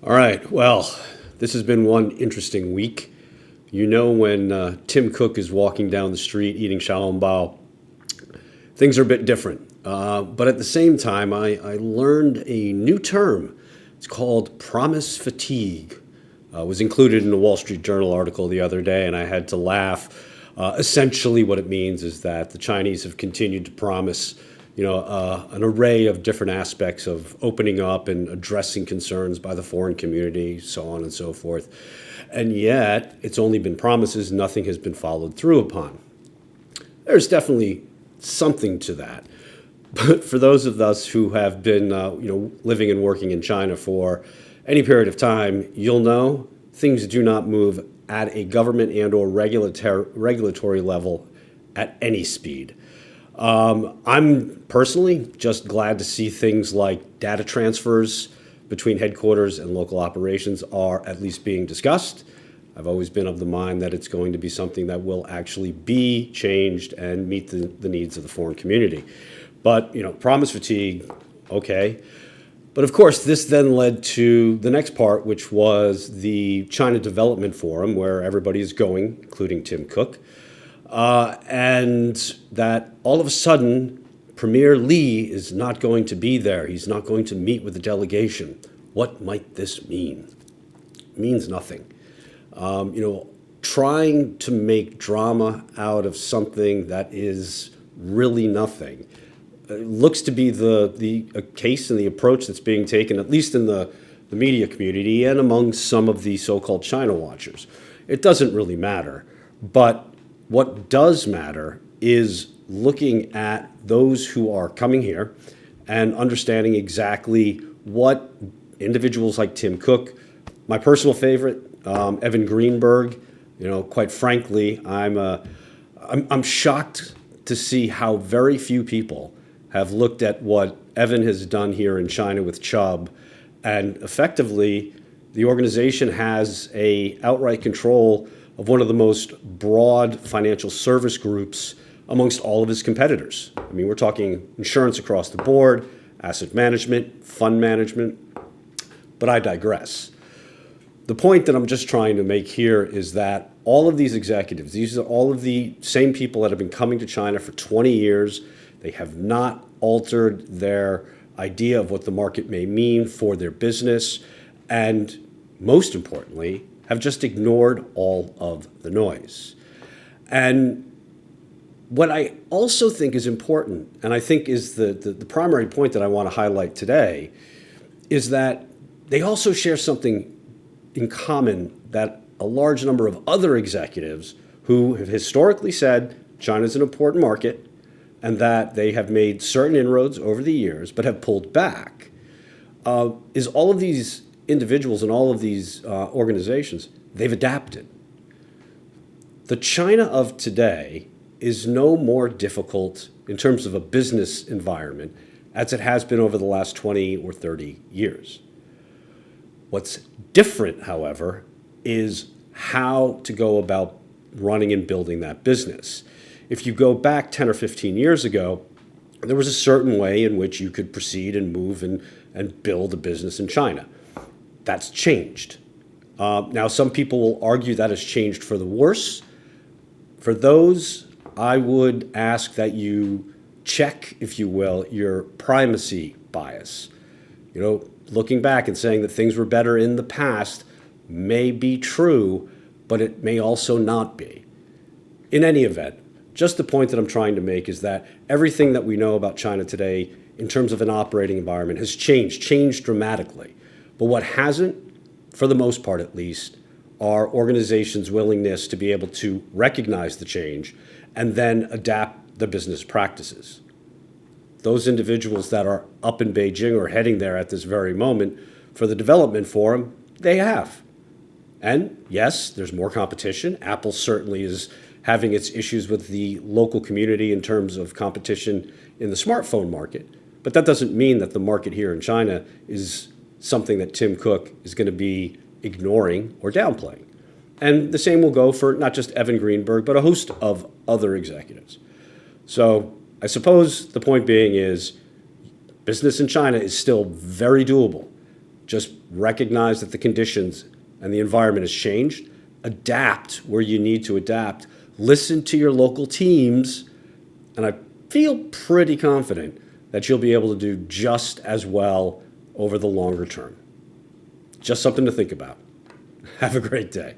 All right. Well, this has been one interesting week. You know, when Tim Cook is walking down the street eating xiaolongbao, things are a bit different. But at the same time, I learned a new term. It's called promise fatigue. It was included in the Wall Street Journal article the other day, and I had to laugh. Essentially, what it means is that the Chinese have continued to promise an array of different aspects of opening up and addressing concerns by the foreign community, so on and so forth. And yet, it's only been promises, nothing has been followed through upon. There's definitely something to that. But for those of us who have been living and working in China for any period of time, you'll know things do not move at a government and or regulatory level at any speed. I'm personally just glad to see things like data transfers between headquarters and local operations are at least being discussed. I've always been of the mind that it's going to be something that will actually be changed and meet the needs of the foreign community. But, promise fatigue, okay. But of course, this then led to the next part, which was the China Development Forum, where everybody is going, including Tim Cook. And that all of a sudden, Premier Li is not going to be there. He's not going to meet with the delegation. What might this mean? It means nothing. Trying to make drama out of something that is really nothing looks to be the case and the approach that's being taken, at least in the media community and among some of the so-called China watchers. It doesn't really matter. But what does matter is looking at those who are coming here and understanding exactly what individuals like Tim Cook, my personal favorite, Evan Greenberg, quite frankly, I'm shocked to see how very few people have looked at what Evan has done here in China with Chubb, and effectively the organization has a outright control of one of the most broad financial service groups amongst all of his competitors. I mean, we're talking insurance across the board, asset management, fund management, but I digress. The point that I'm just trying to make here is that all of these executives, these are all of the same people that have been coming to China for 20 years. They have not altered their idea of what the market may mean for their business, and most importantly, have just ignored all of the noise. And what I also think is important, and I think is the primary point that I want to highlight today, is that they also share something in common that a large number of other executives who have historically said China's an important market and that they have made certain inroads over the years but have pulled back, is all of these individuals and all of these organizations, they've adapted. The China of today is no more difficult in terms of a business environment as it has been over the last 20 or 30 years. What's different, however, is how to go about running and building that business. If you go back 10 or 15 years ago, there was a certain way in which you could proceed and move and build a business in China. That's changed. Now, some people will argue that has changed for the worse. For those, I would ask that you check, if you will, your primacy bias. Looking back and saying that things were better in the past may be true, but it may also not be. In any event, just the point that I'm trying to make is that everything that we know about China today in terms of an operating environment has changed dramatically. But what hasn't, for the most part at least, are organizations' willingness to be able to recognize the change and then adapt the business practices. Those individuals that are up in Beijing or heading there at this very moment for the development forum, they have. And yes, there's more competition. Apple certainly is having its issues with the local community in terms of competition in the smartphone market. But that doesn't mean that the market here in China is something that Tim Cook is going to be ignoring or downplaying. And the same will go for not just Evan Greenberg, but a host of other executives. So I suppose the point being is business in China is still very doable. Just recognize that the conditions and the environment has changed. Adapt where you need to adapt. Listen to your local teams, and I feel pretty confident that you'll be able to do just as well over the longer term. Just something to think about. Have a great day.